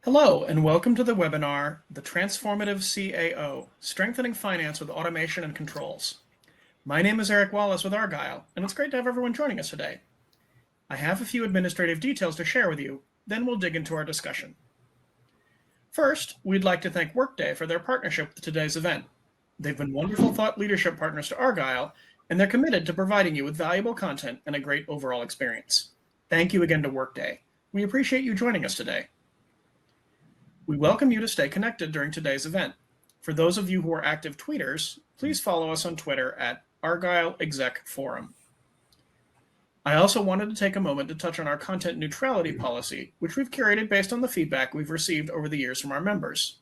Hello, and welcome to the webinar, The Transformative CAO, Strengthening Finance with Automation and Controls. My name is Eric Wallace with Argyle, and it's great to have everyone joining us today. I have a few administrative details to share with you, then we'll dig into our discussion. First, we'd like to thank Workday for their partnership with today's event. They've been wonderful thought leadership partners to Argyle, and they're committed to providing you with valuable content and a great overall experience. Thank you again to Workday. We appreciate you joining us today. We welcome you to stay connected during today's event. For those of you who are active tweeters, please follow us on Twitter at Argyle Exec Forum. I also wanted to take a moment to touch on our content neutrality policy, which we've curated based on the feedback we've received over the years from our members.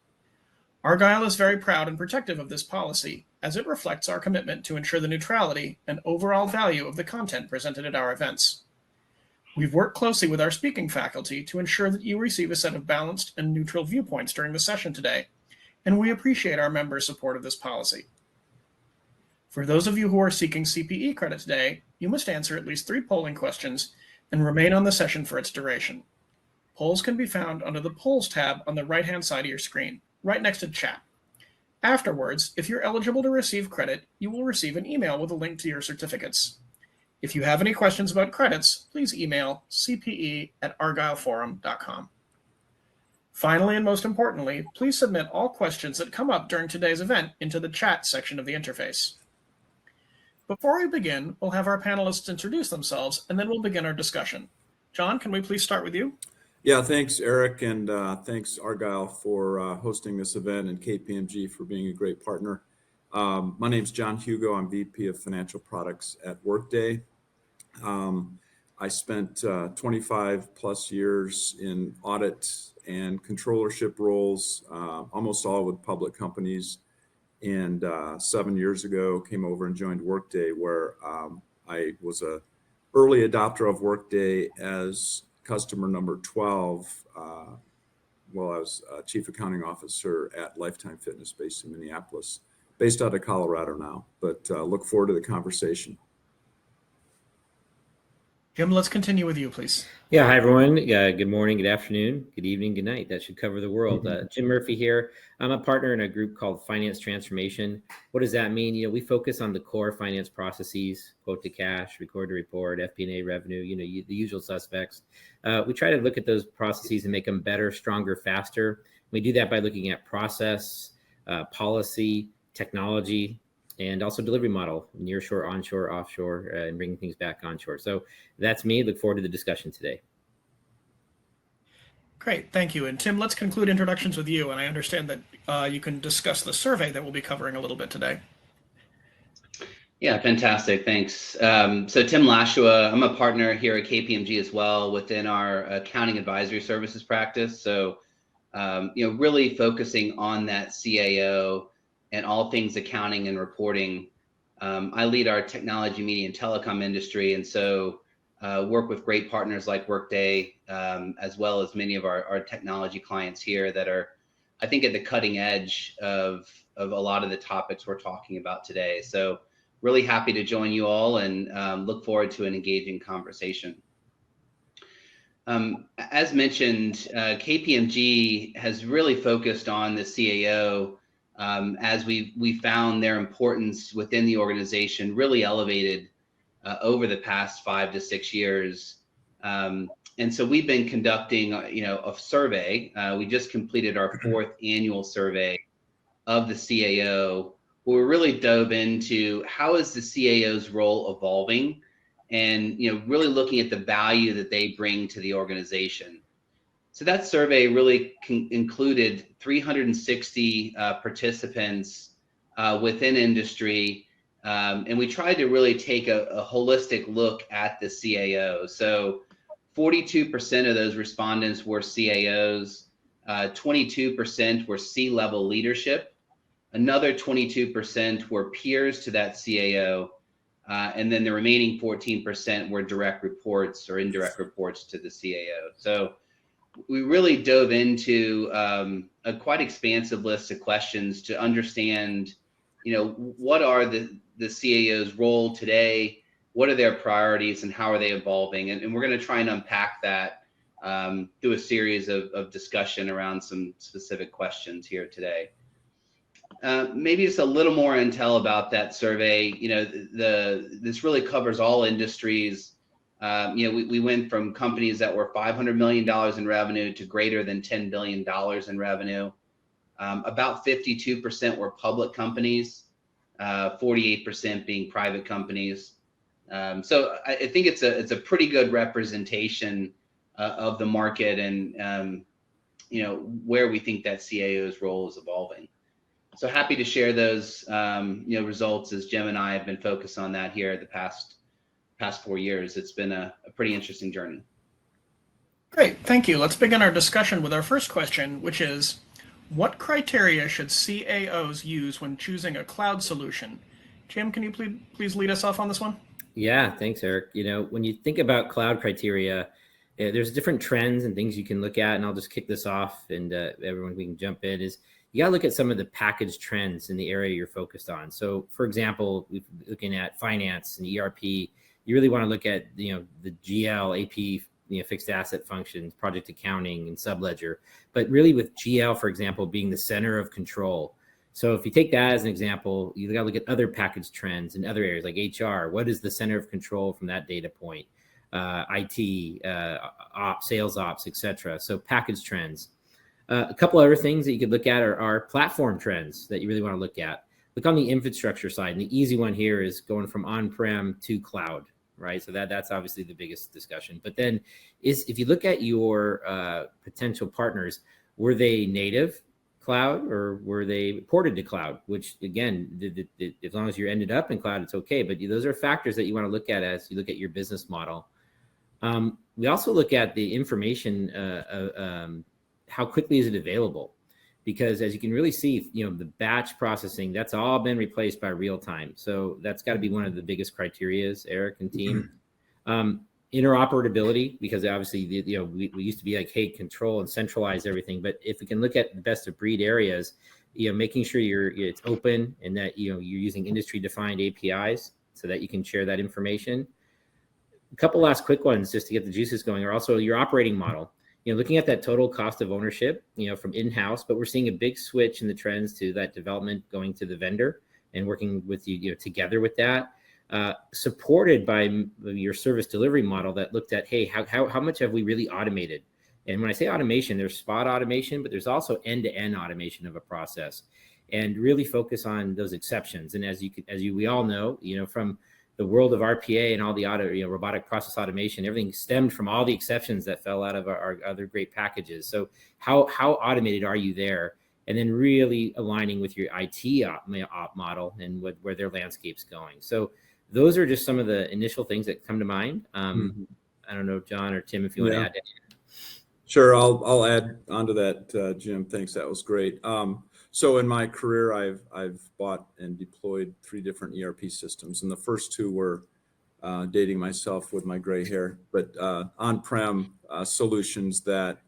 Argyle is very proud and protective of this policy, as it reflects our commitment to ensure the neutrality and overall value of the content presented at our events. We've worked closely with our speaking faculty to ensure that you receive a set of balanced and neutral viewpoints during the session today, and we appreciate our members' support of this policy. For those of you who are seeking CPE credit today, you must answer at least 3 polling questions and remain on the session for its duration. Polls can be found under the Polls tab on the right-hand side of your screen, right next to Chat. Afterwards, if you're eligible to receive credit, you will receive an email with a link to your certificates. If you have any questions about credits, please email cpe@argyleforum.com. Finally, and most importantly, please submit all questions that come up during today's event into the chat section of the interface. Before we begin, we'll have our panelists introduce themselves, and then we'll begin our discussion. John, can we please start with you? Yeah, thanks, Eric, and thanks, Argyle, for hosting this event, and KPMG for being a great partner. My name's John Hugo. I'm VP of Financial Products at Workday. I spent 25 plus years in audit and controllership roles, almost all with public companies. And 7 years ago, came over and joined Workday, where I was an early adopter of Workday as customer number 12. Well, I was Chief Accounting Officer at Lifetime Fitness based in Minneapolis, based out of Colorado now, but look forward to the conversation. Jim, let's continue with you, please. Yeah, hi, everyone. Good morning, good afternoon, good evening, good night. That should cover the world. Jim Murphy here. I'm a partner in a group called Finance Transformation. What does that mean? We focus on the core finance processes, quote to cash, record to report, FP&A revenue, the usual suspects. We try to look at those processes and make them better, stronger, faster. We do that by looking at process, policy, technology, and also delivery model, nearshore, onshore, offshore, and bringing things back onshore. So that's me. Look forward to the discussion today. Great, thank you. And Tim, let's conclude introductions with you. And I understand that you can discuss the survey that we'll be covering a little bit today. Yeah, fantastic. Thanks. So Tim Lashua, I'm a partner here at KPMG as well within our accounting advisory services practice. So, really focusing on that CAO and all things accounting and reporting. I lead our technology, media, and telecom industry, and so work with great partners like Workday, as well as many of our technology clients here that are, I think, at the cutting edge of a lot of the topics we're talking about today. So really happy to join you all and look forward to an engaging conversation. As mentioned, KPMG has really focused on the CAO as we found their importance within the organization really elevated over the past 5 to 6 years. And so we've been conducting, a survey. We just completed our 4th annual survey of the CAO, where we really dove into how is the CAO's role evolving and, really looking at the value that they bring to the organization. So that survey really included 360 participants within industry, and we tried to really take a holistic look at the CAO. So 42% of those respondents were CAOs, 22% were C-level leadership, another 22% were peers to that CAO, and then the remaining 14% were direct reports or indirect reports to the CAO. So we really dove into a quite expansive list of questions to understand, what are the CAO's role today, what are their priorities, and how are they evolving? And we're going to try and unpack that do a series of discussion around some specific questions here today. Maybe just a little more intel about that survey. This really covers all industries. We went from companies that were $500 million in revenue to greater than $10 billion in revenue. About 52% were public companies, 48% being private companies. So I think it's a pretty good representation of the market and where we think that CAO's role is evolving. So happy to share those results, as Jim and I have been focused on that here the past 4 years. It's been a pretty interesting journey. Great, thank you. Let's begin our discussion with our first question, which is, what criteria should CAOs use when choosing a cloud solution? Jim, can you please lead us off on this one? Yeah, thanks, Eric. When you think about cloud criteria, there's different trends and things you can look at, and I'll just kick this off, and everyone, we can jump in, is you got to look at some of the package trends in the area you're focused on. So, for example, we're looking at finance and ERP. You really want to look at the GL, AP, fixed asset functions, project accounting, and subledger. But really, with GL, for example, being the center of control. So if you take that as an example, you got to look at other package trends in other areas like HR. What is the center of control from that data point? IT, ops, sales ops, etc. So package trends. A couple other things that you could look at are platform trends that you really want to look at. Look on the infrastructure side. And the easy one here is going from on-prem to cloud, right? So that's obviously the biggest discussion. But then if you look at your potential partners, were they native cloud or were they ported to cloud? Which, again, as long as you ended up in cloud, it's okay. But those are factors that you want to look at as you look at your business model. We also look at the information, how quickly is it available? Because as you can really see, the batch processing, that's all been replaced by real time. So that's got to be one of the biggest criterias, Eric and team. Interoperability, because obviously, we used to be like, hey, control and centralize everything. But if we can look at the best of breed areas, making sure it's open and that, you're using industry defined APIs so that you can share that information. A couple last quick ones just to get the juices going are also your operating model. Looking at that total cost of ownership, from in-house, but we're seeing a big switch in the trends to that development going to the vendor and working with you, together with that, supported by your service delivery model that looked at, hey, how much have we really automated? And when I say automation, there's spot automation, but there's also end-to-end automation of a process, and really focus on those exceptions. And we all know, from the world of RPA and all the robotic process automation, everything stemmed from all the exceptions that fell out of our other great packages. So how automated are you there? And then really aligning with your IT op model and where their landscape's going. So those are just some of the initial things that come to mind. I don't know, John or Tim, if you want to add anything. Sure, I'll add onto that, Jim. Thanks, that was great. So in my career, I've bought and deployed 3 different ERP systems, and the first 2 were dating myself with my gray hair, but on-prem solutions that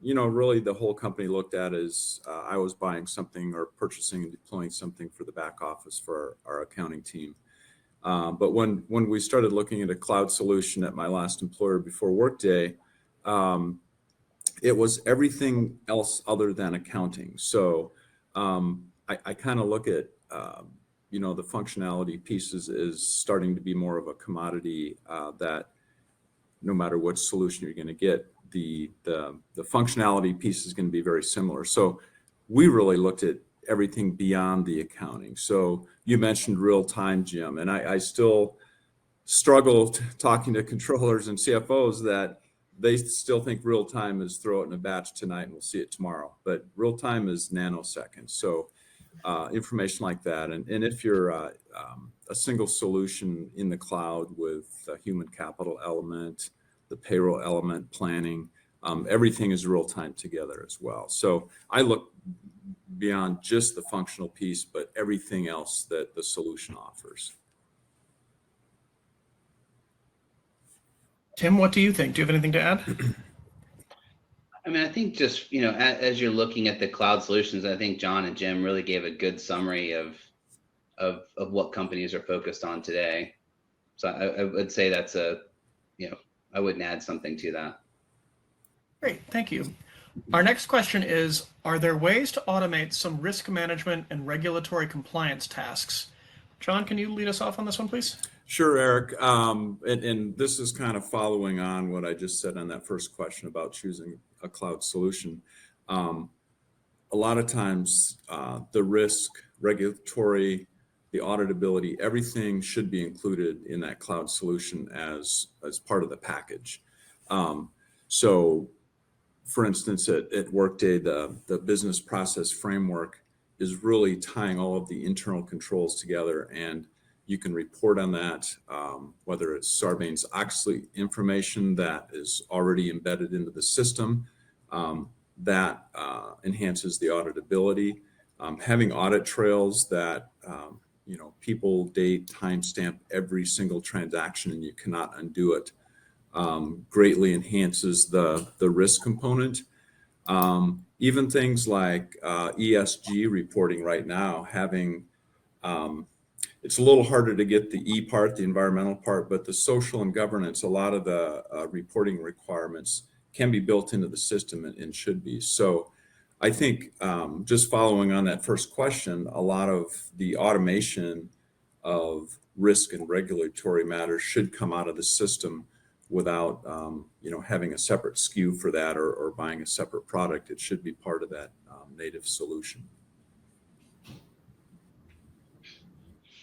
really the whole company looked at as I was buying something or purchasing and deploying something for the back office for our accounting team. But when we started looking at a cloud solution at my last employer before Workday, it was everything else other than accounting. So I kind of look at, the functionality pieces is starting to be more of a commodity that no matter which solution you're going to get, the functionality piece is going to be very similar. So we really looked at everything beyond the accounting. So you mentioned real time, Jim, and I still struggle talking to controllers and CFOs that they still think real time is throw it in a batch tonight and we'll see it tomorrow. But real time is nanoseconds. So information like that. And if you're a single solution in the cloud with a human capital element, the payroll element, planning, everything is real time together as well. So I look beyond just the functional piece, but everything else that the solution offers. Tim, what do you think? Do you have anything to add? I think just, as you're looking at the cloud solutions, I think John and Jim really gave a good summary of what companies are focused on today. So I would say that's I wouldn't add something to that. Great, thank you. Our next question is, are there ways to automate some risk management and regulatory compliance tasks? John, can you lead us off on this one, please? Sure, Eric. And this is kind of following on what I just said on that first question about choosing a cloud solution. A lot of times, the risk, regulatory, the auditability, everything should be included in that cloud solution as part of the package. So, for instance, at Workday, the business process framework is really tying all of the internal controls together, and you can report on that, whether it's Sarbanes-Oxley information that is already embedded into the system, that enhances the auditability. Having audit trails that people date, timestamp every single transaction, and you cannot undo it, greatly enhances the risk component. Even things like ESG reporting right now, having it's a little harder to get the E part, the environmental part, but the social and governance, a lot of the reporting requirements can be built into the system and should be. So I think just following on that first question, a lot of the automation of risk and regulatory matters should come out of the system without having a separate SKU for that or buying a separate product. It should be part of that native solution.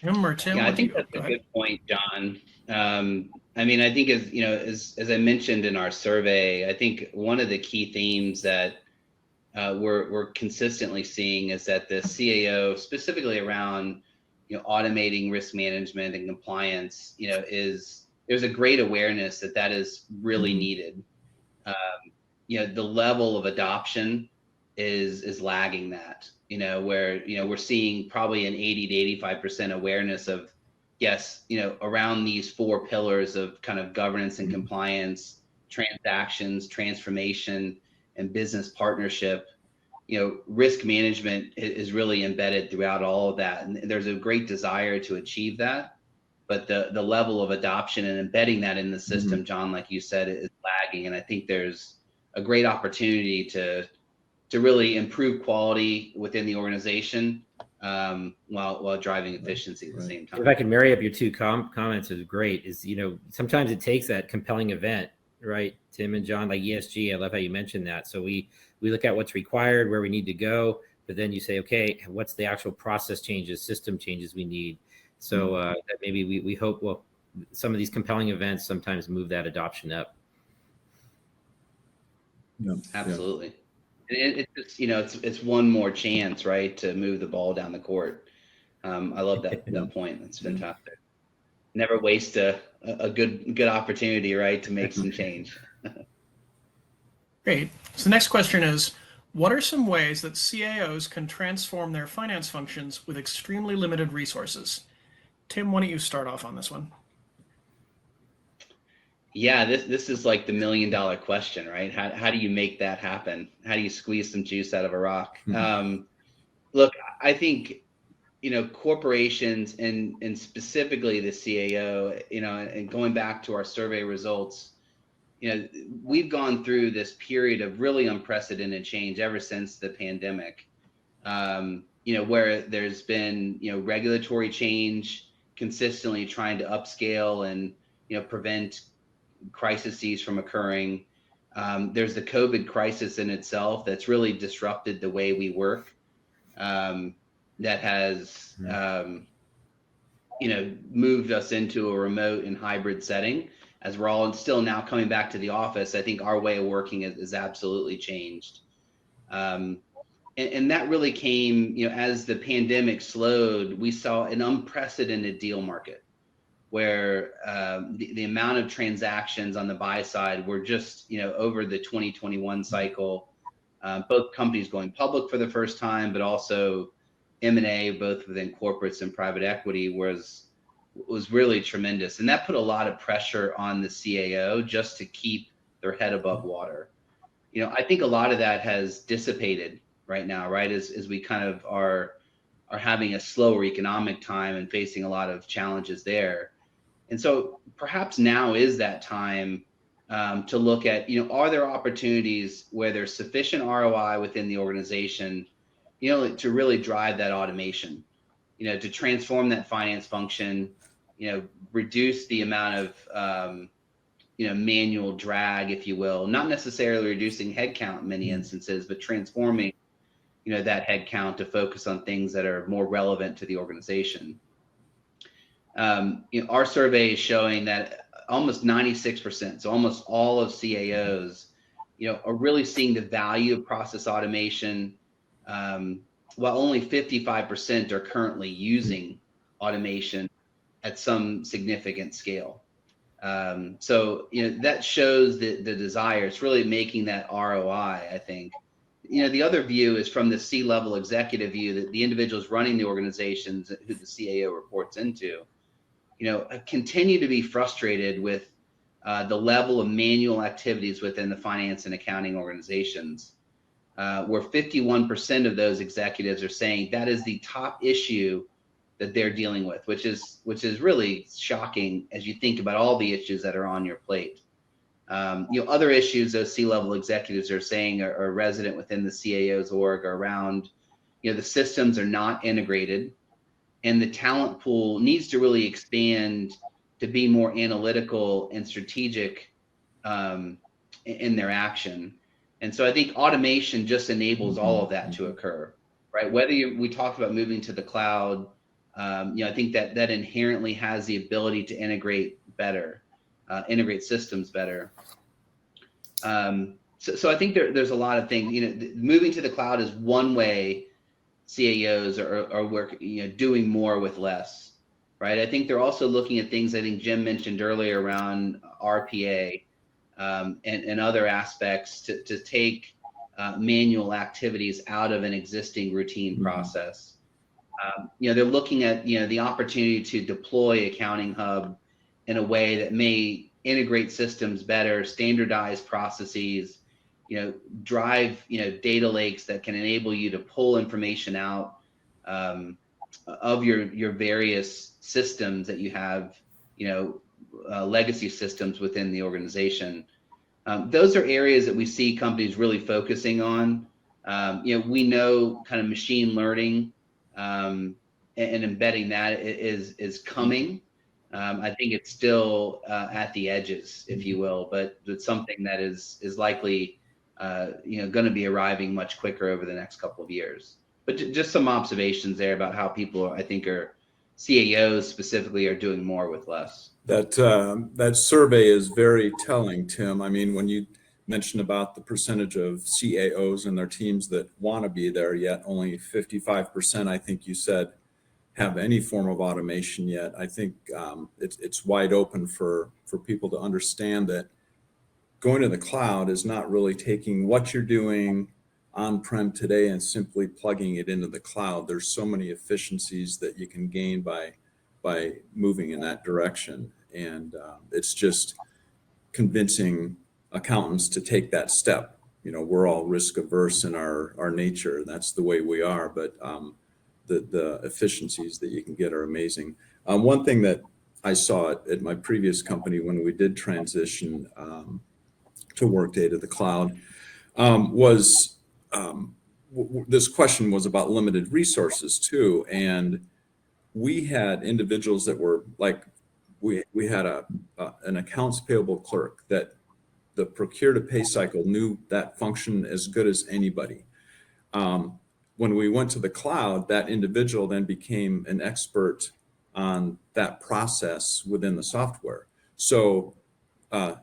Or Tim, Yeah, I think that's go a ahead. good point, John. I mean, I think as I mentioned in our survey, I think one of the key themes that we're consistently seeing is that the CAO, specifically around automating risk management and compliance, there's a great awareness that is really needed. The level of adoption is lagging that. Where we're seeing probably an 80 to 85% awareness of, yes, around these 4 pillars of kind of governance and compliance, transactions, transformation, and business partnership. Risk management is really embedded throughout all of that, and there's a great desire to achieve that. But the level of adoption and embedding that in the system, John, like you said, is lagging, and I think there's a great opportunity to really improve quality within the organization while driving efficiency at the same time. If I can marry up your two comments, is great. Is sometimes it takes that compelling event, right, Tim and John, like ESG. I love how you mentioned that. So we look at what's required, where we need to go, but then you say, okay, what's the actual process changes, system changes we need? So that maybe we hope some of these compelling events sometimes move that adoption up. Yeah. Absolutely. And it's just, it's one more chance, right, to move the ball down the court. I love that point. That's fantastic. Never waste a good opportunity, right, to make some change. Great. So the next question is, what are some ways that CAOs can transform their finance functions with extremely limited resources? Tim, why don't you start off on this one? Yeah, this is like the $1 million question, right? How do you make that happen? How do you squeeze some juice out of a rock? Look, I think corporations and specifically the CAO, and going back to our survey results, we've gone through this period of really unprecedented change ever since the pandemic. Where there's been regulatory change, consistently trying to upscale and prevent crises from occurring. There's the COVID crisis in itself that's really disrupted the way we work. That has moved us into a remote and hybrid setting. As we're all still now coming back to the office, I think our way of working is absolutely changed. And that really came, as the pandemic slowed, we saw an unprecedented deal market where the amount of transactions on the buy side were just, over the 2021 cycle, both companies going public for the first time, but also M&A, both within corporates and private equity, was really tremendous. And that put a lot of pressure on the CAO just to keep their head above water. I think a lot of that has dissipated right now, right? As we kind of are having a slower economic time and facing a lot of challenges there. And so perhaps now is that time to look at, are there opportunities where there's sufficient ROI within the organization, to really drive that automation, to transform that finance function, reduce the amount of, manual drag, if you will, not necessarily reducing headcount in many instances, but transforming, that headcount to focus on things that are more relevant to the organization. Our survey is showing that almost 96%, so almost all of CAOs, are really seeing the value of process automation, while only 55% are currently using automation at some significant scale. So, that shows the desire. It's really making that ROI, I think. The other view is from the C-level executive view, that the individuals running the organizations who the CAO reports into, continue to be frustrated with the level of manual activities within the finance and accounting organizations, where 51% of those executives are saying that is the top issue that they're dealing with, which is really shocking as you think about all the issues that are on your plate. Other issues those C-level executives are saying are resident within the CAO's org are around, the systems are not integrated, and the talent pool needs to really expand to be more analytical and strategic in their action. And so I think automation just enables all of that to occur, right? Whether we talked about moving to the cloud, I think that inherently has the ability to integrate better, integrate systems better. So I think there's a lot of things. Moving to the cloud is one way CAOs are working, doing more with less, right? I think they're also looking at things I think Jim mentioned earlier around RPA and other aspects to take manual activities out of an existing routine process. They're looking at, the opportunity to deploy Accounting Hub in a way that may integrate systems better, standardize processes, drive, data lakes that can enable you to pull information out of your various systems that you have, legacy systems within the organization. Those are areas that we see companies really focusing on. We know kind of machine learning and embedding that is coming. I think it's still at the edges, if you will, but it's something that is likely going to be arriving much quicker over the next couple of years. But just some observations there about how people, I think, CAOs specifically are doing more with less. That survey is very telling, Tim. I mean, when you mentioned about the percentage of CAOs and their teams that want to be there, yet only 55%, I think you said, have any form of automation yet. I think it's wide open for people to understand that going to the cloud is not really taking what you're doing on-prem today and simply plugging it into the cloud. There's so many efficiencies that you can gain by moving in that direction. And it's just convincing accountants to take that step. We're all risk averse in our nature. That's the way we are. But the efficiencies that you can get are amazing. One thing that I saw at my previous company when we did transition to Workday to the cloud was this question was about limited resources too. And we had individuals that were like, we had an accounts payable clerk that the procure to pay cycle knew that function as good as anybody. When we went to the cloud, that individual then became an expert on that process within the software. So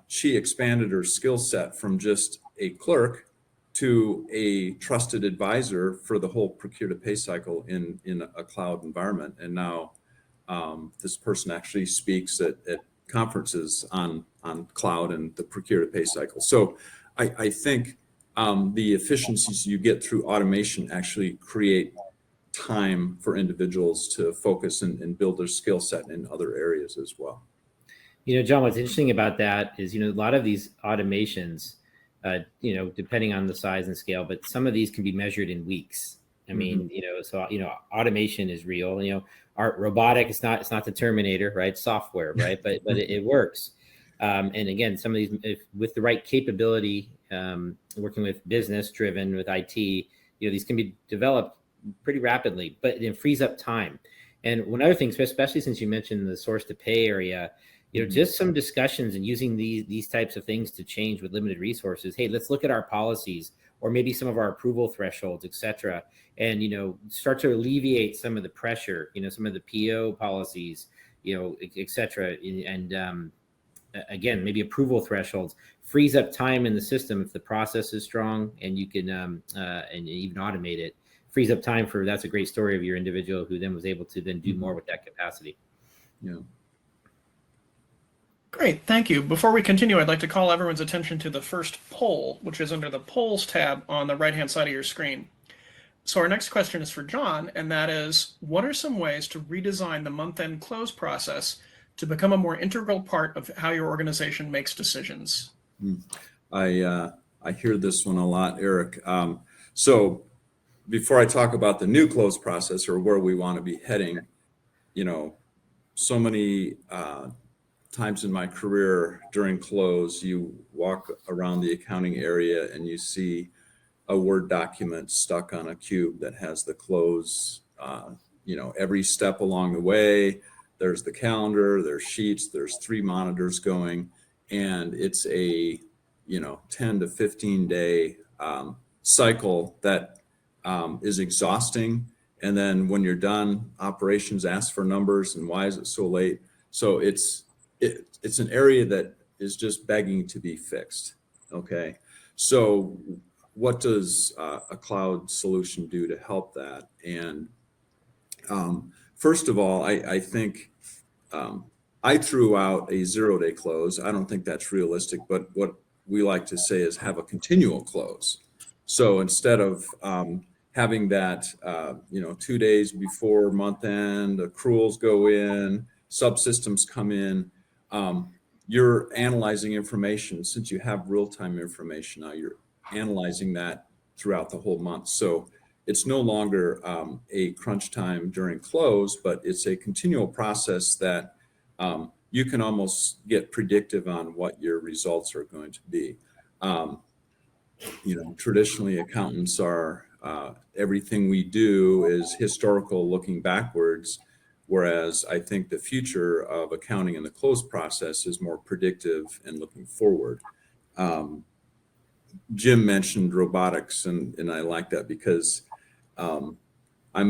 she expanded her skill set from just a clerk to a trusted advisor for the whole procure to pay cycle in a cloud environment. And now this person actually speaks at conferences on cloud and the procure to pay cycle. So I think the efficiencies you get through automation actually create time for individuals to focus and build their skill set in other areas as well. John, what's interesting about that is, a lot of these automations, depending on the size and scale, but some of these can be measured in weeks. I mean, so, automation is real, our robotic, it's not the Terminator, right? Software, right? But it works. And again, some of these, with the right capability, working with business driven with IT, these can be developed pretty rapidly, but it frees up time. And one other thing, especially since you mentioned the source to pay area, just some discussions and using these types of things to change with limited resources. Hey, let's look at our policies, or maybe some of our approval thresholds, et cetera, and start to alleviate some of the pressure, some of the PO policies, et cetera, and again, maybe approval thresholds, frees up time in the system if the process is strong, and you can and even automate it. Frees up time for, that's a great story of your individual who then was able to then do more with that capacity. Yeah. Great, thank you. Before we continue, I'd like to call everyone's attention to the first poll, which is under the polls tab on the right-hand side of your screen. So our next question is for John, and that is, what are some ways to redesign the month-end close process to become a more integral part of how your organization makes decisions? I hear this one a lot, Eric. So before I talk about the new close process or where we want to be heading, so many times in my career during close, you walk around the accounting area and you see a Word document stuck on a cube that has the close, every step along the way. There's the calendar, there's sheets, there's 3 monitors going, and it's a 10 to 15 day cycle that is exhausting. And then when you're done, operations ask for numbers and why is it so late? So it's an area that is just begging to be fixed. Okay, so what does a cloud solution do to help that? And first of all, I think I threw out a 0-day close. I don't think that's realistic, but what we like to say is have a continual close. So instead of having that, 2 days before month end, accruals go in, subsystems come in, you're analyzing information. Since you have real-time information now, you're analyzing that throughout the whole month. So it's no longer a crunch time during close, but it's a continual process that you can almost get predictive on what your results are going to be. Traditionally accountants are, everything we do is historical, looking backwards, whereas I think the future of accounting in the close process is more predictive and looking forward. Jim mentioned robotics, and I like that because I'm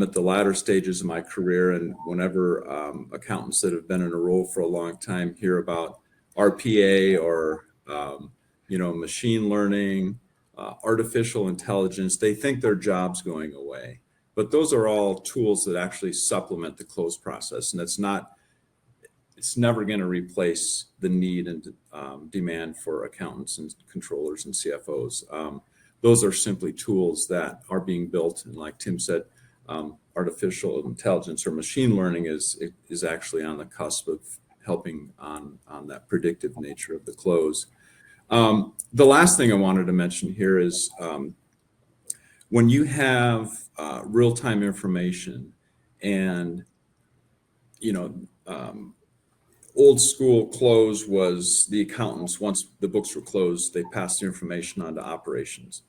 at the latter stages of my career, and whenever accountants that have been in a role for a long time hear about RPA or machine learning, artificial intelligence, they think their job's going away. But those are all tools that actually supplement the close process, and it's never going to replace the need and demand for accountants and controllers and CFOs. Those are simply tools that are being built, and like Tim said, artificial intelligence or machine learning is actually on the cusp of helping on that predictive nature of the close. The last thing I wanted to mention here is when you have real-time information, and old school close was the accountants, once the books were closed, they passed the information on to operations.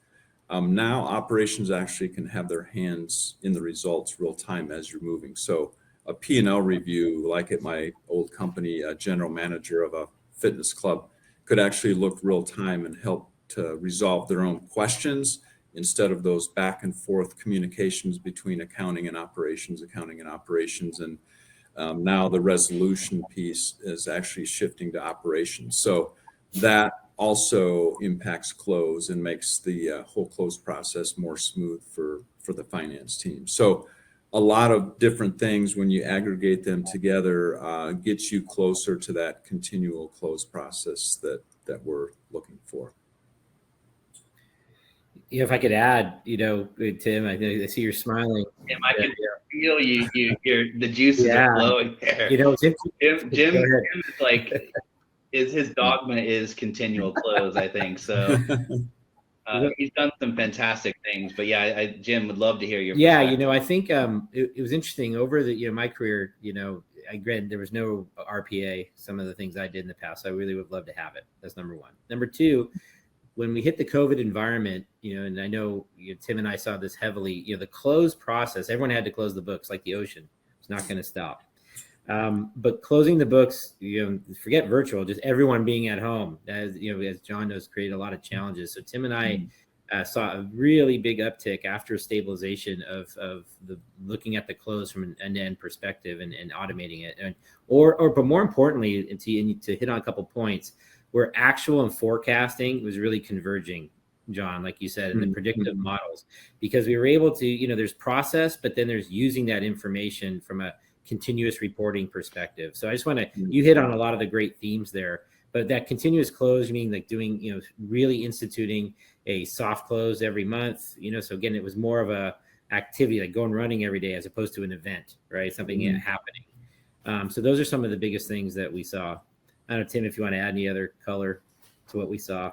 Now operations actually can have their hands in the results real time as you're moving. So a P&L review, like at my old company, a general manager of a fitness club could actually look real time and help to resolve their own questions instead of those back and forth communications between accounting and operations. And now the resolution piece is actually shifting to operations. So that also impacts close and makes the whole close process more smooth for the finance team. So a lot of different things, when you aggregate them together, gets you closer to that continual close process that we're looking for. If I could add, Tim, I see you're smiling. Tim, I can feel the juices are flowing there. Jim is like, his dogma is continual close, I think. So he's done some fantastic things, but Jim would love to hear your perspective. I think it was interesting over my career, I read there was no RPA, some of the things I did in the past. So I really would love to have it. That's number one. Number two, when we hit the COVID environment, and I know, Tim and I saw this heavily, the close process, everyone had to close the books like the ocean. It's not going to stop. But closing the books, forget virtual, just everyone being at home, as John knows, created a lot of challenges. So Tim and I saw a really big uptick after stabilization of the looking at the close from an end-to-end perspective and automating it, but more importantly, to hit on a couple points, where actual and forecasting was really converging, John, like you said, in the predictive models, because we were able to, there's process, but then there's using that information from a continuous reporting perspective. So I just want to, you hit on a lot of the great themes there, but that continuous close, you mean like doing, really instituting a soft close every month, so again, it was more of a activity, like going running every day as opposed to an event, right? Something happening. So those are some of the biggest things that we saw. I don't know, Tim, if you want to add any other color to what we saw.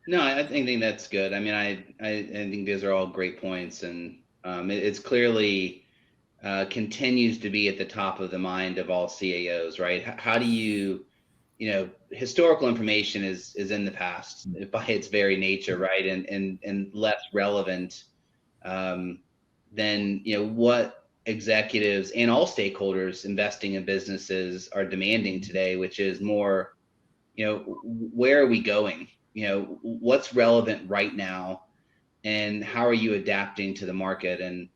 No, I think that's good. I mean, I think those are all great points, and it's clearly continues to be at the top of the mind of all CAOs, right? How do you, historical information is in the past by its very nature, right? And less relevant than, what executives and all stakeholders investing in businesses are demanding today, which is more, where are we going? What's relevant right now, and how are you adapting to the market? And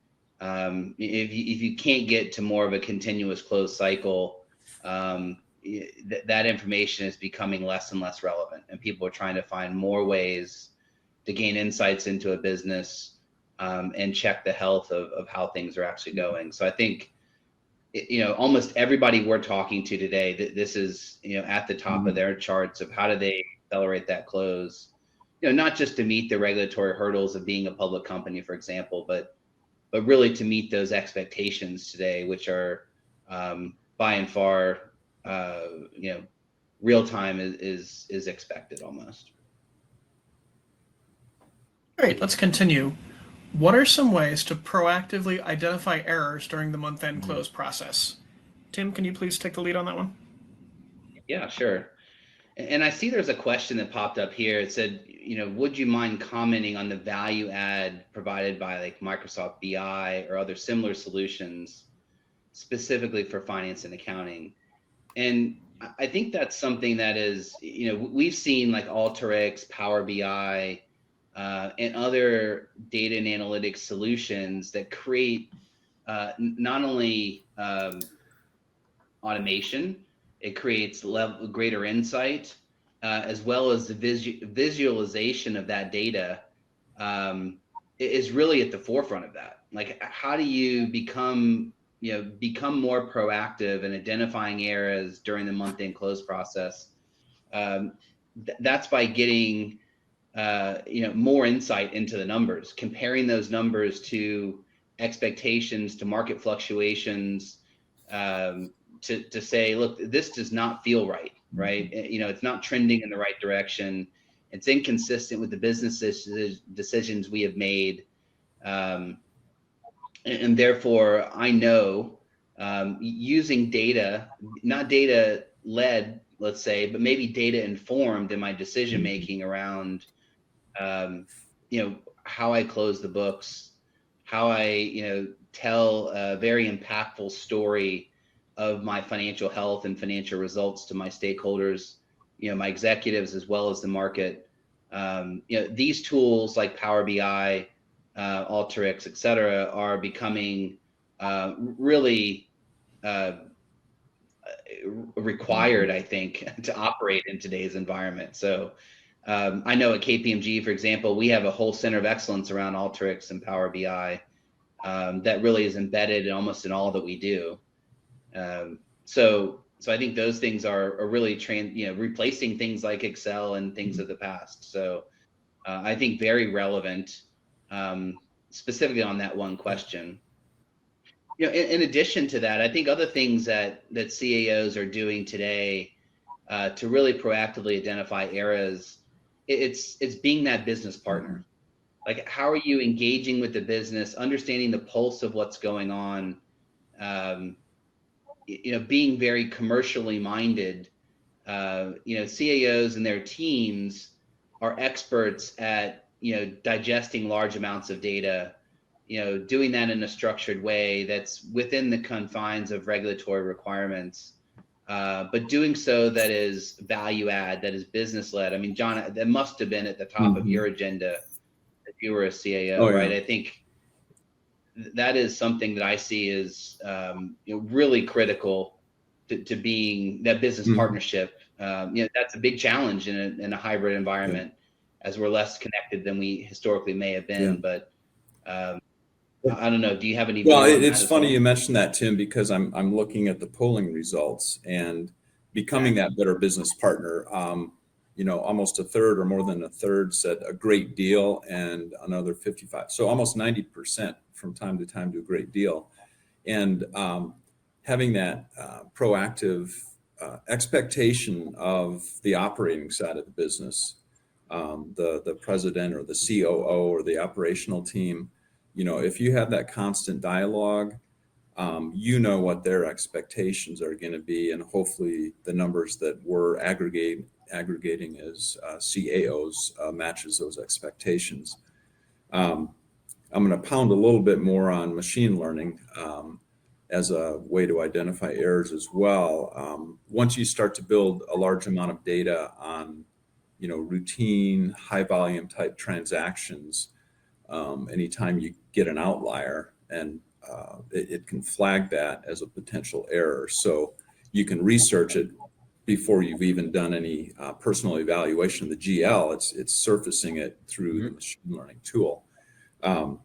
if you can't get to more of a continuous closed cycle, that information is becoming less and less relevant, and people are trying to find more ways to gain insights into a business and check the health of how things are actually going. So I think, almost everybody we're talking to today, this is, at the top of their charts of how do they accelerate that close, not just to meet the regulatory hurdles of being a public company, for example, but really to meet those expectations today, which are by and far, real time is expected almost. Great, let's continue. What are some ways to proactively identify errors during the month-end close process? Tim, can you please take the lead on that one? Yeah, sure. And I see there's a question that popped up here. It said, would you mind commenting on the value add provided by like Microsoft BI or other similar solutions specifically for finance and accounting? And I think that's something that is, we've seen like Alteryx, Power BI, and other data and analytics solutions that create not only automation, it creates greater insight, as well as the visualization of that data is really at the forefront of that. Like, how do you become more proactive in identifying errors during the month-end close process? That's by getting more insight into the numbers, comparing those numbers to expectations, to market fluctuations, to say, look, this does not feel right, right? It's not trending in the right direction. It's inconsistent with the business decisions we have made. And therefore, I know using data, not data led, let's say, but maybe data informed in my decision making around, how I close the books, how I, tell a very impactful story of my financial health and financial results to my stakeholders, my executives, as well as the market. These tools like Power BI, Alteryx, et cetera, are becoming really required, I think, to operate in today's environment. So I know at KPMG, for example, we have a whole center of excellence around Alteryx and Power BI that really is embedded almost in all that we do. So I think those things are really replacing things like Excel and things of the past. So I think very relevant, specifically on that one question. In addition to that, I think other things that CAOs are doing today to really proactively identify errors, it's being that business partner. Like, how are you engaging with the business, understanding the pulse of what's going on, being very commercially minded, CAOs and their teams are experts at, digesting large amounts of data, doing that in a structured way that's within the confines of regulatory requirements, but doing so that is value add, that is business led. I mean, John, that must have been at the top of your agenda if you were a CAO, Oh, yeah. right? I think that is something that I see as really critical to being that business partnership. That's a big challenge in a hybrid environment, as we're less connected than we historically may have been. But I don't know. Do you have any? Well, view on it's that as funny well? you mentioned that, Tim, because I'm looking at the polling results and becoming that better business partner. Almost a third or more than a third said a great deal, and another 55. So almost 90% from time to time do a great deal. And having that proactive expectation of the operating side of the business, the president or the COO or the operational team, if you have that constant dialogue, what their expectations are going to be, and hopefully the numbers that we're aggregating as CAOs matches those expectations. I'm going to pound a little bit more on machine learning as a way to identify errors as well. Once you start to build a large amount of data on, routine, high volume type transactions, anytime you get an outlier, and it can flag that as a potential error. So you can research it before you've even done any personal evaluation of the GL. It's surfacing it through the machine learning tool. An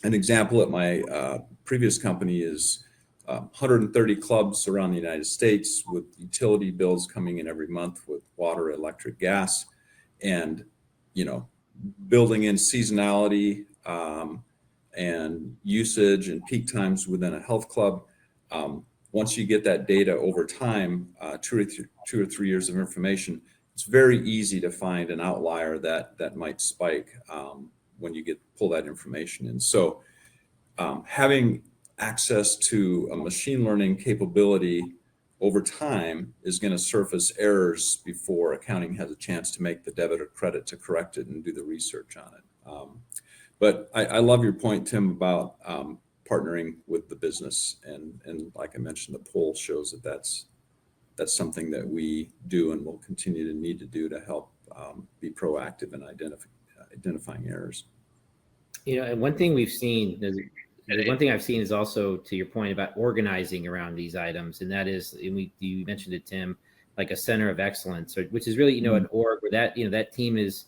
example at my previous company is 130 clubs around the United States with utility bills coming in every month with water, electric, gas, and building in seasonality and usage and peak times within a health club. Once you get that data over time, 2 or 3 years of information, it's very easy to find an outlier that might spike when you pull that information in. So having access to a machine learning capability over time is going to surface errors before accounting has a chance to make the debit or credit to correct it and do the research on it. But I love your point, Tim, about partnering with the business. And like I mentioned, the poll shows that's something that we do and will continue to need to do to help be proactive in identifying errors. And one thing we've seen is, one thing I've seen is also, to your point about organizing around these items, and that is, and you mentioned it, Tim, like a center of excellence, which is really, an org where that team is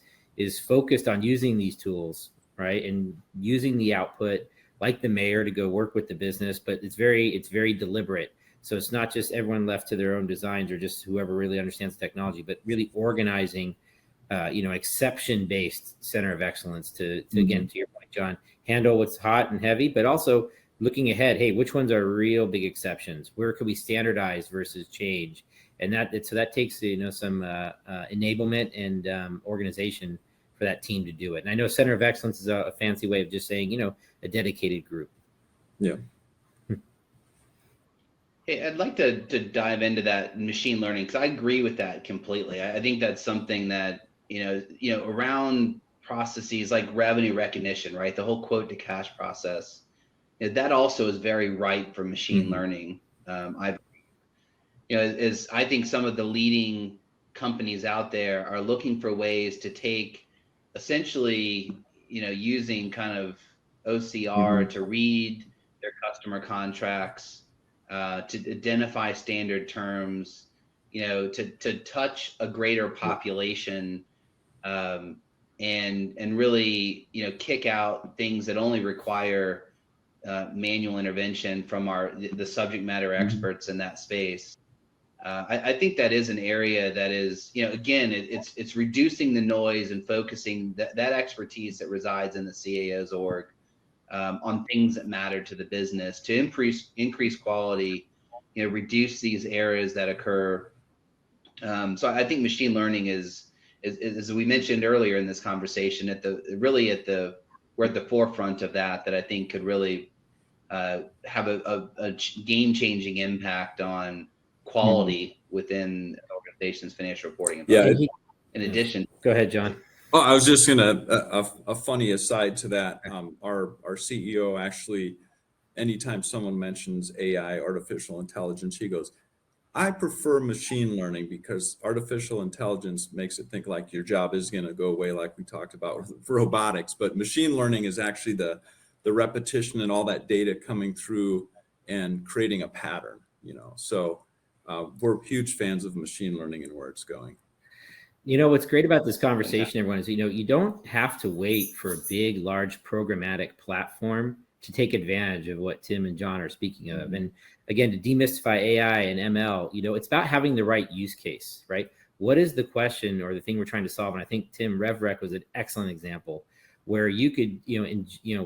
focused on using these tools, right, and using the output, like the mayor, to go work with the business, but it's very deliberate. So it's not just everyone left to their own designs or just whoever really understands technology, but really organizing, exception-based center of excellence to again, to your point, John, handle what's hot and heavy, but also looking ahead. Hey, which ones are real big exceptions? Where could we standardize versus change? And that takes some enablement and organization for that team to do it. And I know center of excellence is a fancy way of just saying a dedicated group. Yeah. Hey, I'd like to dive into that machine learning, because I agree with that completely. I think that's something that around processes like revenue recognition, right? The whole quote to cash process, that also is very ripe for machine learning. I think some of the leading companies out there are looking for ways to take, essentially, using kind of OCR to read their customer contracts, to identify standard terms, to touch a greater population, and really, kick out things that only require manual intervention from the subject matter experts in that space. I think that is an area that is, again, it's reducing the noise and focusing that expertise that resides in the CAO's org on things that matter to the business, to increase quality, reduce these errors that occur. So I think machine learning is, as we mentioned earlier in this conversation, we're at the forefront of that I think could really have a game-changing impact on quality within an organization's financial reporting and Yeah. budgeting. In addition, Go ahead, John. Oh, I was just gonna a funny aside to that. Our CEO actually, anytime someone mentions AI, artificial intelligence, he goes, "I prefer machine learning because artificial intelligence makes it think like your job is going to go away, like we talked about with robotics. But machine learning is actually the repetition and all that data coming through and creating a pattern. So we're huge fans of machine learning and where it's going." What's great about this conversation, everyone, is, you don't have to wait for a big, large programmatic platform to take advantage of what Tim and John are speaking of. And again, to demystify AI and ML, it's about having the right use case, right? What is the question or the thing we're trying to solve? And I think Tim, RevRec was an excellent example where you could,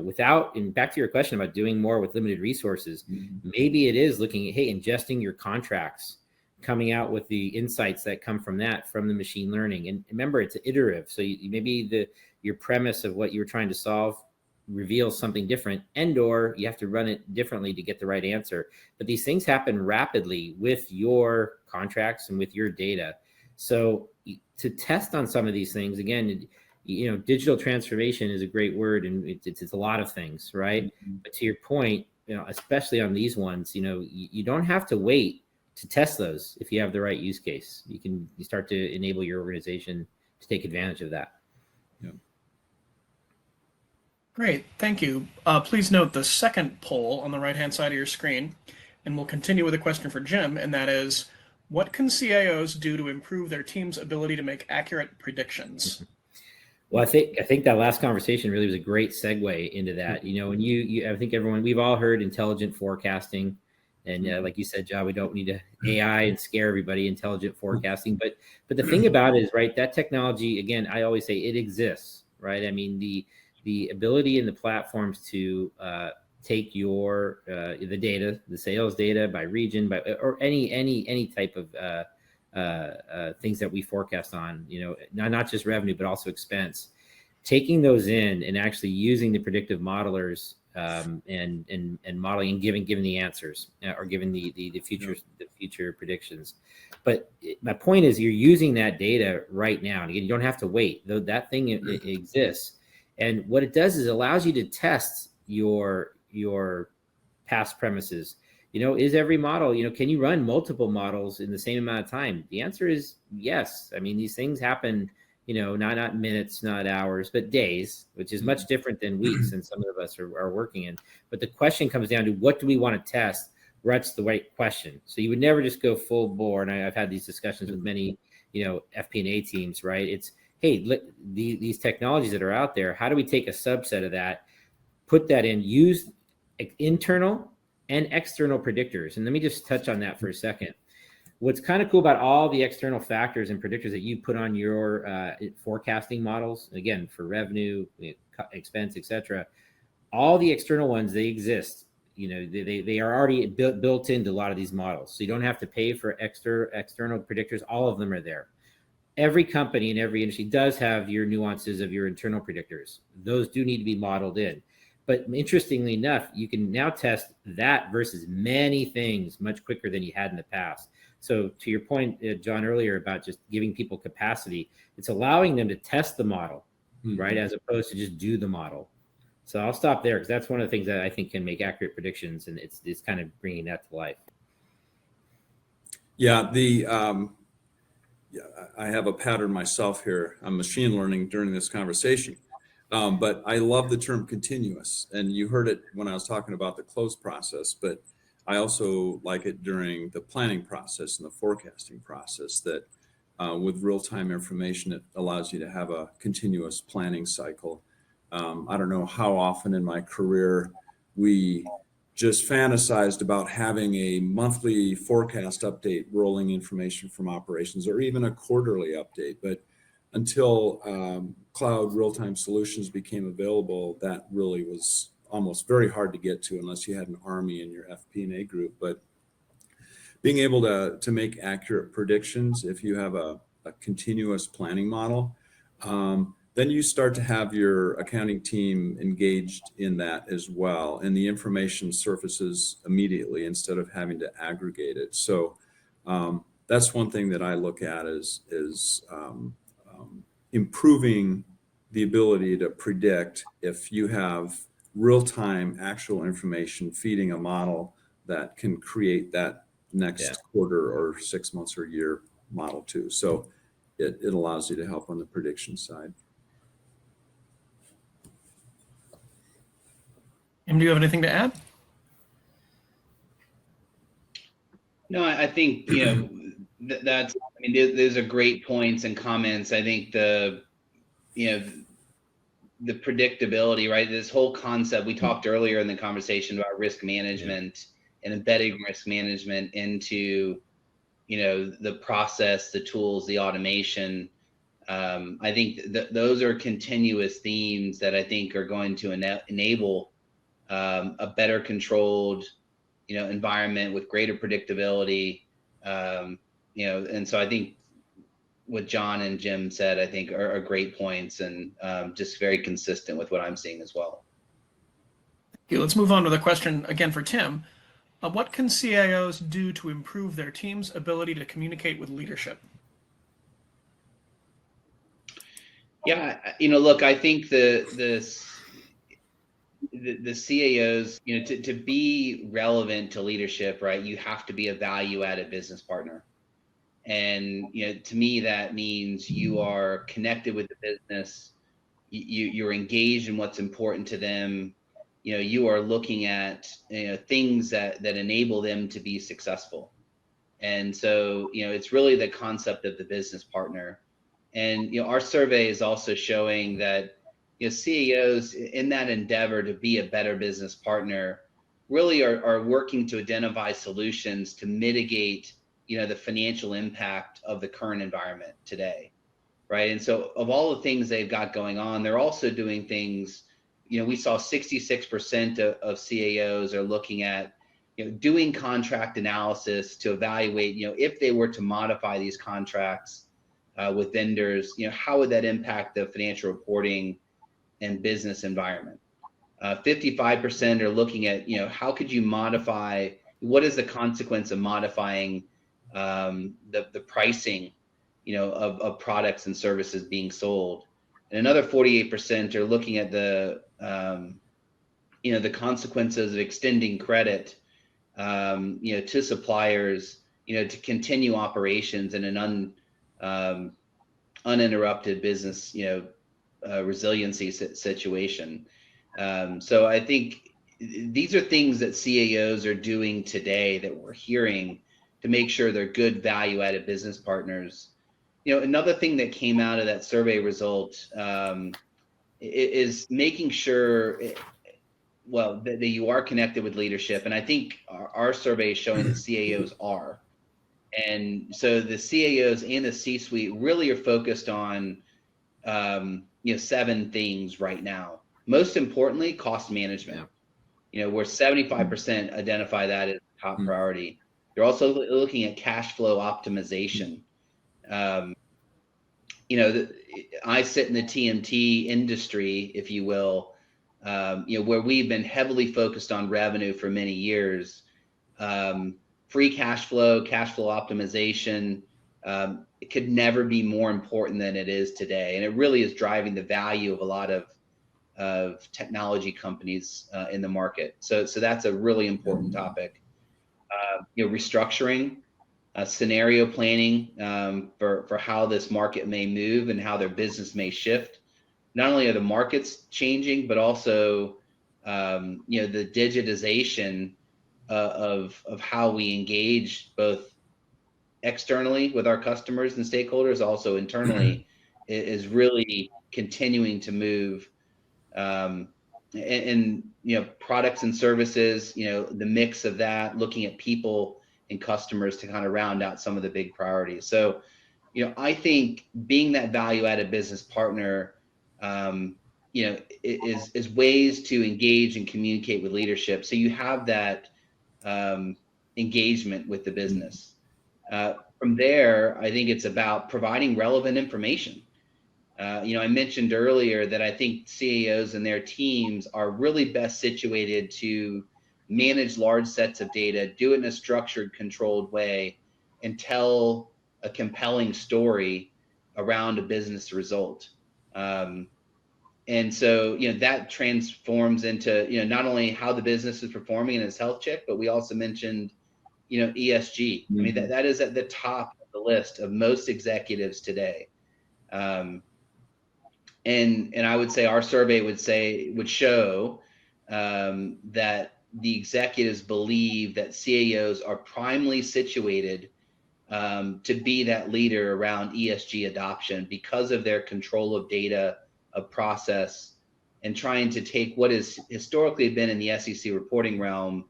without, and back to your question about doing more with limited resources, maybe it is looking at, hey, ingesting your contracts, coming out with the insights that come from the machine learning. And remember, it's iterative. So maybe your premise of what you're trying to solve reveals something different, or you have to run it differently to get the right answer. But these things happen rapidly with your contracts and with your data. So to test on some of these things, again, digital transformation is a great word, and it's a lot of things, right? But to your point, especially on these ones, you don't have to wait to test those. If you have the right use case, you start to enable your organization to take advantage of that. Yeah. Great, thank you. Please note the second poll on the right-hand side of your screen, and we'll continue with a question for Jim, and that is, what can CAOs do to improve their team's ability to make accurate predictions? Well, I think that last conversation really was a great segue into that. When I think we've all heard intelligent forecasting. And like you said, John, we don't need AI and scare everybody, intelligent forecasting. But the thing about it is, right, that technology, again, I always say it exists, right? I mean, the ability in the platforms to take the data, the sales data by region, or any type of things that we forecast on, not just revenue, but also expense, taking those in and actually using the predictive modelers and modeling and giving the answers or giving the future predictions. But my point is, you're using that data right now, and again, you don't have to wait. Though that thing it exists, and what it does is allows you to test your past premises. Is every model, can you run multiple models in the same amount of time? The answer is yes. I mean, these things happen, not minutes, not hours, but days, which is much different than weeks, and some of us are working in. But the question comes down to, what do we want to test? What's the right question? So you would never just go full bore. And I've had these discussions with many, FP&A teams, right? It's, hey, these technologies that are out there, how do we take a subset of that, put that in, use internal and external predictors? And let me just touch on that for a second. What's kind of cool about all the external factors and predictors that you put on your forecasting models, again, for revenue, expense, etc., all the external ones, they exist. They are already built into a lot of these models. So you don't have to pay for external predictors. All of them are there. Every company in every industry does have your nuances of your internal predictors. Those do need to be modeled in. But interestingly enough, you can now test that versus many things much quicker than you had in the past. So to your point, John, earlier about just giving people capacity, it's allowing them to test the model, right, as opposed to just do the model. So I'll stop there, because that's one of the things that I think can make accurate predictions, and it's kind of bringing that to life. Yeah, I have a pattern myself here. I'm machine learning during this conversation. But I love the term continuous, and you heard it when I was talking about the close process, but I also like it during the planning process and the forecasting process, that with real-time information, it allows you to have a continuous planning cycle. I don't know how often in my career we just fantasized about having a monthly forecast update, rolling information from operations, or even a quarterly update. But until cloud real-time solutions became available, that really was almost very hard to get to unless you had an army in your FP&A group. But being able to make accurate predictions, if you have a continuous planning model, then you start to have your accounting team engaged in that as well, and the information surfaces immediately instead of having to aggregate it. So that's one thing that I look at is improving the ability to predict if you have real-time actual information feeding a model that can create that next quarter or 6 months or year model too. So it allows you to help on the prediction side. And do you have anything to add? No, I think, you know, that's, I mean, those are great points and comments. I think the predictability, right? This whole concept, we talked earlier in the conversation about risk management and embedding risk management into, you know, the process, the tools, the automation. I think those are continuous themes that I think are going to enable a better controlled, you know, environment with greater predictability. You know, and so I think what John and Jim said, I think are great points, and just very consistent with what I'm seeing as well. Okay, let's move on with a question again for Tim. What can CAOs do to improve their team's ability to communicate with leadership? Yeah, you know, look, I think the CAOs, you know, to be relevant to leadership, right, you have to be a value-added business partner. And, you know, to me, that means you are connected with the business, you're engaged in what's important to them. You know, you are looking at, you know, things that enable them to be successful. And so, you know, it's really the concept of the business partner. And, you know, our survey is also showing that, you know, CEOs in that endeavor to be a better business partner really are working to identify solutions to mitigate, you know, the financial impact of the current environment today, right? And so of all the things they've got going on, they're also doing things, you know, we saw 66% of CAOs are looking at, you know, doing contract analysis to evaluate, you know, if they were to modify these contracts with vendors, you know, how would that impact the financial reporting and business environment? 55% are looking at, you know, how could you modify, what is the consequence of modifying the pricing, you know, of products and services being sold. And another 48% are looking at the, you know, the consequences of extending credit, you know, to suppliers, you know, to continue operations in an uninterrupted business, you know, resiliency situation. So I think these are things that CAOs are doing today that we're hearing to make sure they're good value-added business partners. You know, another thing that came out of that survey result is making sure, well, that you are connected with leadership. And I think our survey is showing that CAOs are. And so the CAOs and the C-suite really are focused on, you know, 7 things right now. Most importantly, cost management. You know, where 75% identify that as top priority. They're also looking at cash flow optimization. You know, I sit in the TMT industry, if you will, you know, where we've been heavily focused on revenue for many years. Free cash flow optimization, it could never be more important than it is today. And it really is driving the value of a lot of technology companies in the market. So that's a really important topic. You know, restructuring, scenario planning for how this market may move and how their business may shift. Not only are the markets changing, but also you know, the digitization of how we engage both externally with our customers and stakeholders, also internally, is really continuing to move. And you know, products and services, you know, the mix of that, looking at people and customers to kind of round out some of the big priorities. So, you know, I think being that value-added business partner, you know, is ways to engage and communicate with leadership. So you have that engagement with the business. From there, I think it's about providing relevant information. I mentioned earlier that I think CAOs and their teams are really best situated to manage large sets of data, do it in a structured, controlled way, and tell a compelling story around a business result. And so, that transforms into, not only how the business is performing in its health check, but we also mentioned, ESG. I mean, that is at the top of the list of most executives today. And I would say our survey would show that the executives believe that CAOs are primarily situated to be that leader around ESG adoption because of their control of data, of process, and trying to take what has historically been in the SEC reporting realm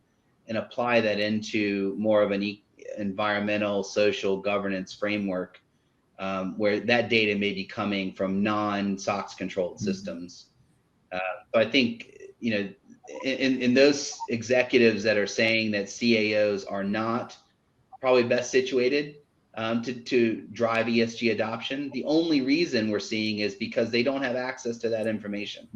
and apply that into more of an environmental, social governance framework, where that data may be coming from non-SOX controlled systems. So I think, in those executives that are saying that CAOs are not probably best situated to drive ESG adoption, the only reason we're seeing is because they don't have access to that information.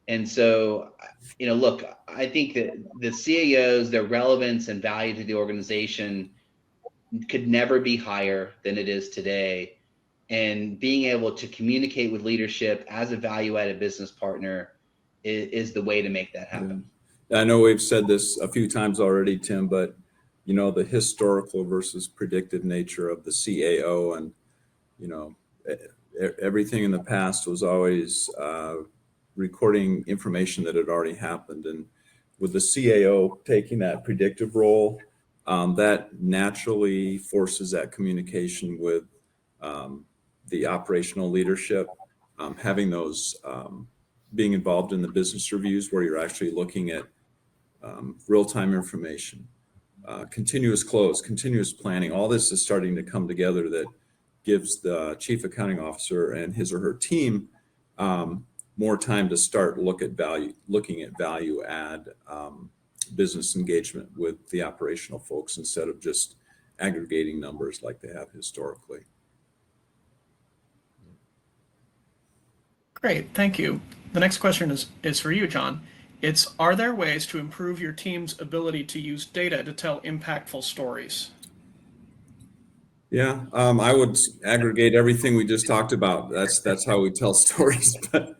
And so, look, I think that the CAOs, their relevance and value to the organization could never be higher than it is today. And being able to communicate with leadership as a value-added business partner is the way to make that happen. Yeah. I know we've said this a few times already, Tim, but the historical versus predictive nature of the CAO, and everything in the past was always recording information that had already happened. And with the CAO taking that predictive role, that naturally forces that communication with the operational leadership, having those being involved in the business reviews where you're actually looking at real-time information, continuous close, continuous planning. All this is starting to come together that gives the chief accounting officer and his or her team more time to start looking at value add business engagement with the operational folks instead of just aggregating numbers like they have historically. Great, thank you. The next question is for you, John. Are there ways to improve your team's ability to use data to tell impactful stories? Yeah, I would aggregate everything we just talked about. That's how we tell stories. But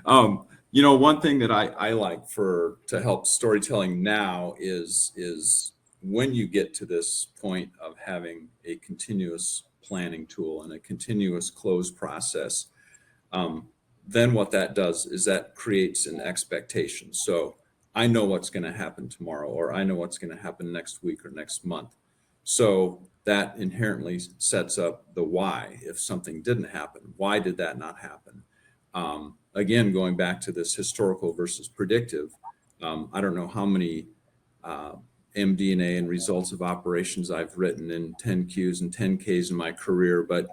one thing that I like to help storytelling now is when you get to this point of having a continuous planning tool and a continuous close process, then what that does is that creates an expectation. So I know what's going to happen tomorrow, or I know what's going to happen next week or next month. So that inherently sets up the why. If something didn't happen, why did that not happen? Again, going back to this historical versus predictive, I don't know how many MD&A and results of operations I've written in 10Qs and 10Ks in my career, but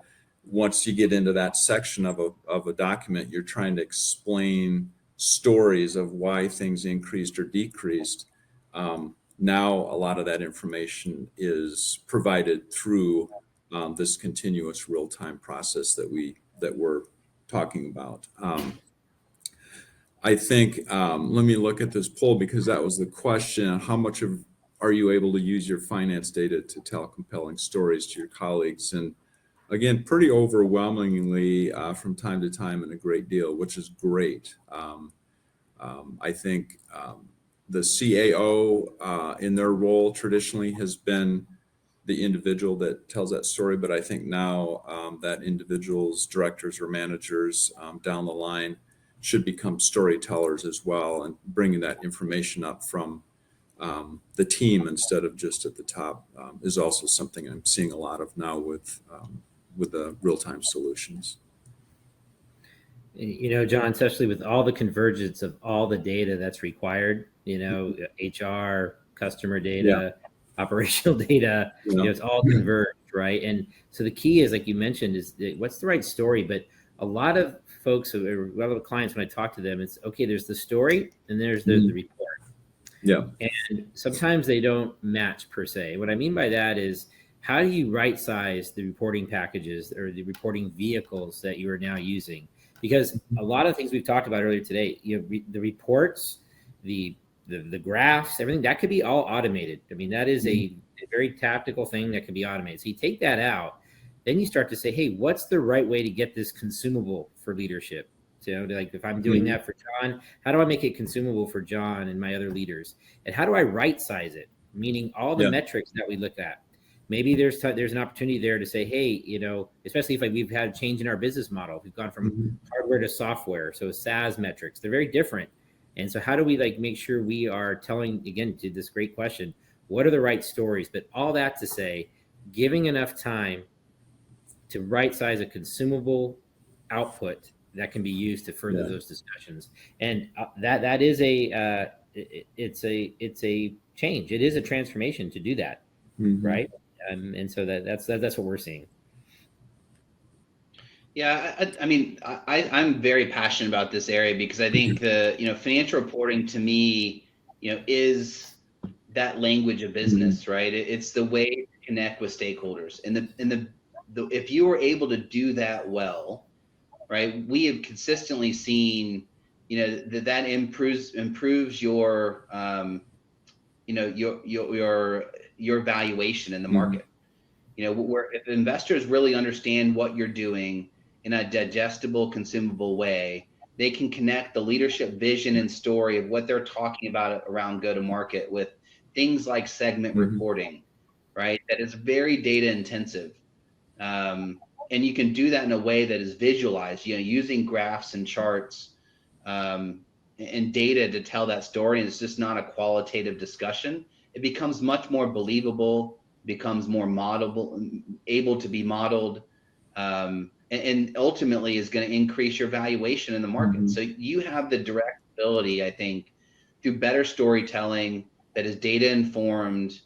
once you get into that section of a document, you're trying to explain stories of why things increased or decreased. Now, a lot of that information is provided through this continuous real-time process that we're talking about. I think, let me look at this poll because that was the question. How much are you able to use your finance data to tell compelling stories to your colleagues? And again, pretty overwhelmingly from time to time, and a great deal, which is great. I think the CAO in their role traditionally has been the individual that tells that story, but I think now that individuals, directors or managers down the line should become storytellers as well, and bringing that information up from the team instead of just at the top is also something I'm seeing a lot of now with the real-time solutions. John, especially with all the convergence of all the data that's required, HR, customer data, operational data, it's all converged, right? And so the key is, like you mentioned, is what's the right story? But a lot of folks, a lot of clients, when I talk to them, it's okay, there's the story and there's the report. Yeah. And sometimes they don't match per se. What I mean by that is how do you right size the reporting packages or the reporting vehicles that you are now using? Because a lot of things we've talked about earlier today, the reports, the graphs, everything that could be all automated. I mean, that is a very tactical thing that can be automated. So you take that out, then you start to say, hey, what's the right way to get this consumable for leadership? So, like, if I'm doing that for John, how do I make it consumable for John and my other leaders? And how do I right size it? Meaning all the metrics that we look at. Maybe there's an opportunity there to say, hey, especially if we've had a change in our business model. We've gone from hardware to software. So SaaS metrics, they're very different. And so how do we make sure we are telling, again, to this great question, what are the right stories? But all that to say, giving enough time to right size a consumable output that can be used to further those discussions. And that is it's a change. It is a transformation to do that. Right. And so that's what we're seeing. Yeah, I mean, I'm very passionate about this area because I think financial reporting to me, is that language of business, right? It's the way to connect with stakeholders, and if you are able to do that well, right? We have consistently seen, that improves your your valuation in the market. Where if investors really understand what you're doing in a digestible, consumable way, they can connect the leadership vision and story of what they're talking about around go-to-market with things like segment reporting, right? That is very data intensive. And you can do that in a way that is visualized, using graphs and charts and data to tell that story. And it's just not a qualitative discussion. It becomes much more believable, becomes more modelable, able to be modeled, and ultimately is going to increase your valuation in the market. So you have the direct ability, I think, through better storytelling that is data informed,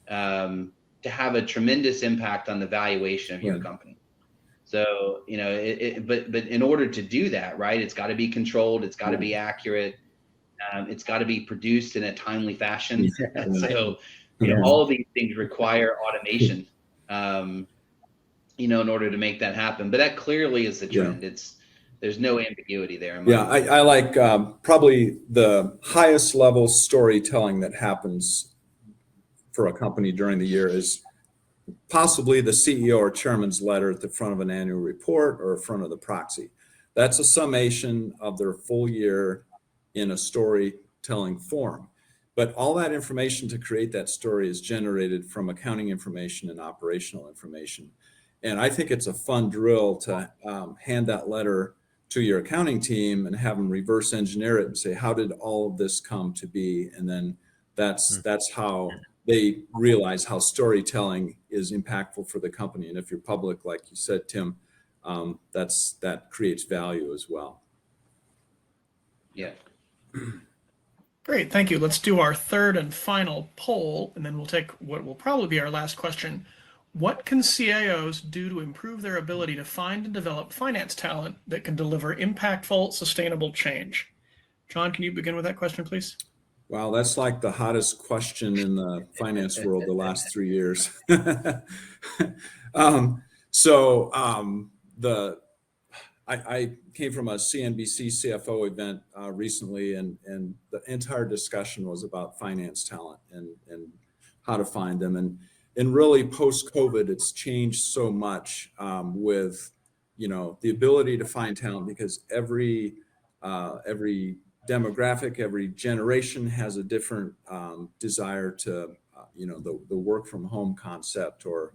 to have a tremendous impact on the valuation of your company. So, but in order to do that, right, it's got to be controlled, it's got to be accurate, it's got to be produced in a timely fashion. So, all of these things require automation, in order to make that happen. But that clearly is the trend. There's no ambiguity there. I like probably the highest level storytelling that happens for a company during the year is possibly the CEO or chairman's letter at the front of an annual report or front of the proxy. That's a summation of their full year in a storytelling form. But all that information to create that story is generated from accounting information and operational information. And I think it's a fun drill to hand that letter to your accounting team and have them reverse engineer it and say, how did all of this come to be? And then that's how they realize how storytelling is impactful for the company. And if you're public, like you said, Tim, that creates value as well. Yeah. Great, thank you. Let's do our third and final poll, and then we'll take what will probably be our last question. What can CAOs do to improve their ability to find and develop finance talent that can deliver impactful, sustainable change? John, can you begin with that question, please? Wow, that's like the hottest question in the finance world the last 3 years. I came from a CNBC CFO event recently, and the entire discussion was about finance talent and how to find them. And really post-COVID, it's changed so much with the ability to find talent, because every demographic, every generation has a different desire to the work from home concept or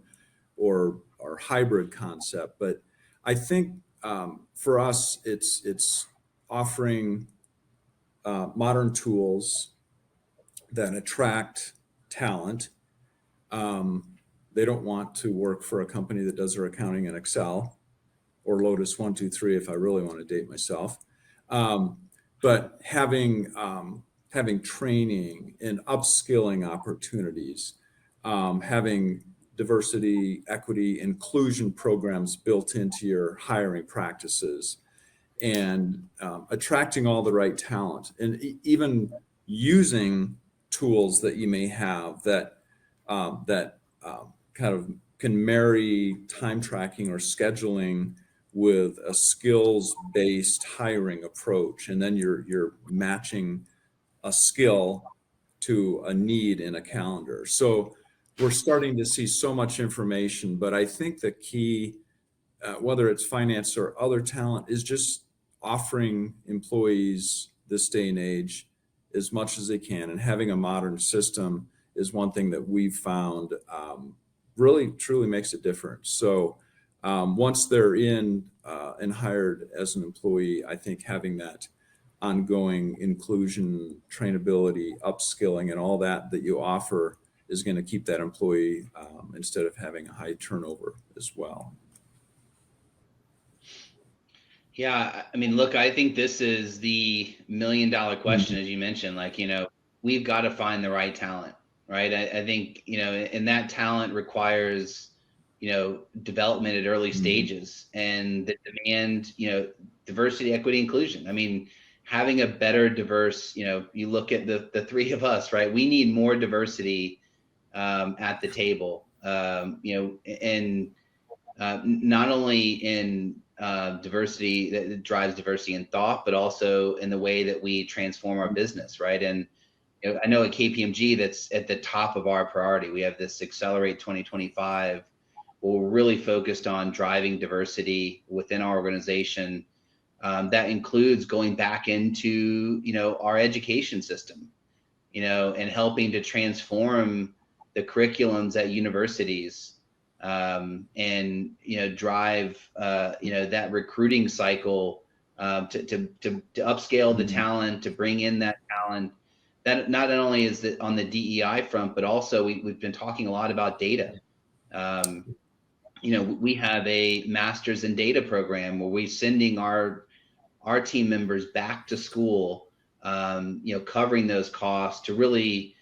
hybrid concept. But I think for us, it's offering modern tools that attract talent. They don't want to work for a company that does their accounting in Excel or Lotus 1, 2, 3, if I really want to date myself. But having training and upskilling opportunities, having diversity, equity, inclusion programs built into your hiring practices, and attracting all the right talent, and even using tools that you may have that kind of can marry time tracking or scheduling with a skills-based hiring approach, and then you're matching a skill to a need in a calendar. So we're starting to see so much information, but I think the key, whether it's finance or other talent, is just offering employees this day and age as much as they can, and having a modern system is one thing that we've found really truly makes a difference. So once they're in and hired as an employee, I think having that ongoing inclusion, trainability, upskilling, and all that you offer is going to keep that employee instead of having a high turnover as well. Yeah, I mean, look, I think this is the $1,000,000 question, as you mentioned. Like, we've got to find the right talent, right? I think, and that talent requires, development at early stages, and the demand, diversity, equity, inclusion. I mean, having a better diverse, you look at the three of us, right? We need more diversity at the table, and not only in diversity that drives diversity in thought, but also in the way that we transform our business, right? And I know at KPMG that's at the top of our priority. We have this Accelerate 2025, where we're really focused on driving diversity within our organization. That includes going back into our education system, and helping to transform the curriculums at universities, and drive that recruiting cycle to upscale the talent, to bring in that talent. That not only is it on the DEI front, but also we've been talking a lot about data. We have a master's in data program where we're sending our team members back to school, covering those costs to really,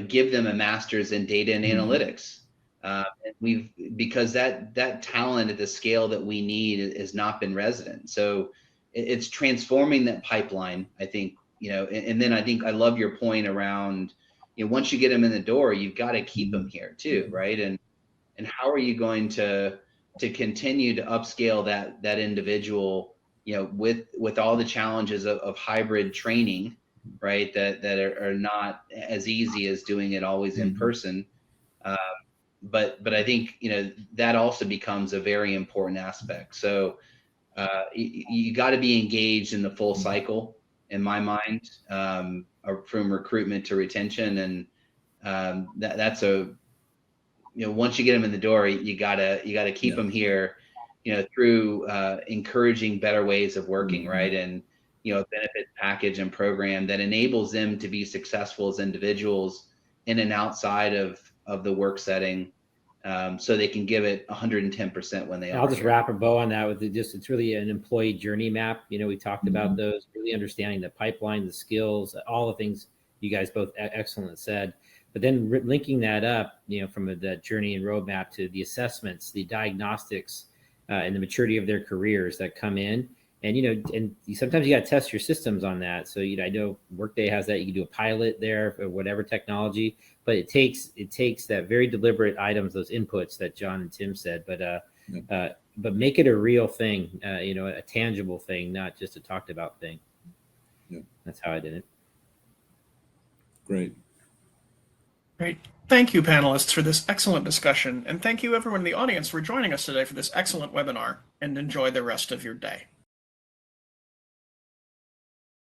give them a master's in data and analytics. Because that talent at the scale that we need has not been resident. So it's transforming that pipeline, I think, and then I think I love your point around, once you get them in the door, you've got to keep them here too, right? And how are you going to continue to upscale that individual, with all the challenges of hybrid training, right? That are not as easy as doing it always in person. But I think, that also becomes a very important aspect. So you got to be engaged in the full cycle, in my mind, from recruitment to retention. And that's once you get them in the door, you gotta keep them here, through encouraging better ways of working, right? And a benefit package and program that enables them to be successful as individuals in and outside of the work setting, so they can give it 110% when they are. I'll just wrap a bow on that with it's really an employee journey map. We talked about those, really understanding the pipeline, the skills, all the things you guys both excellent said. But then linking that up, from the journey and roadmap to the assessments, the diagnostics, and the maturity of their careers that come in. And, and sometimes you got to test your systems on that. So, I know Workday has that. You can do a pilot there or whatever technology, but it takes that very deliberate items, those inputs that John and Tim said, but make it a real thing, a tangible thing, not just a talked about thing. Yeah. That's how I did it. Great. Great. Thank you, panelists, for this excellent discussion. And thank you, everyone in the audience, for joining us today for this excellent webinar. And enjoy the rest of your day.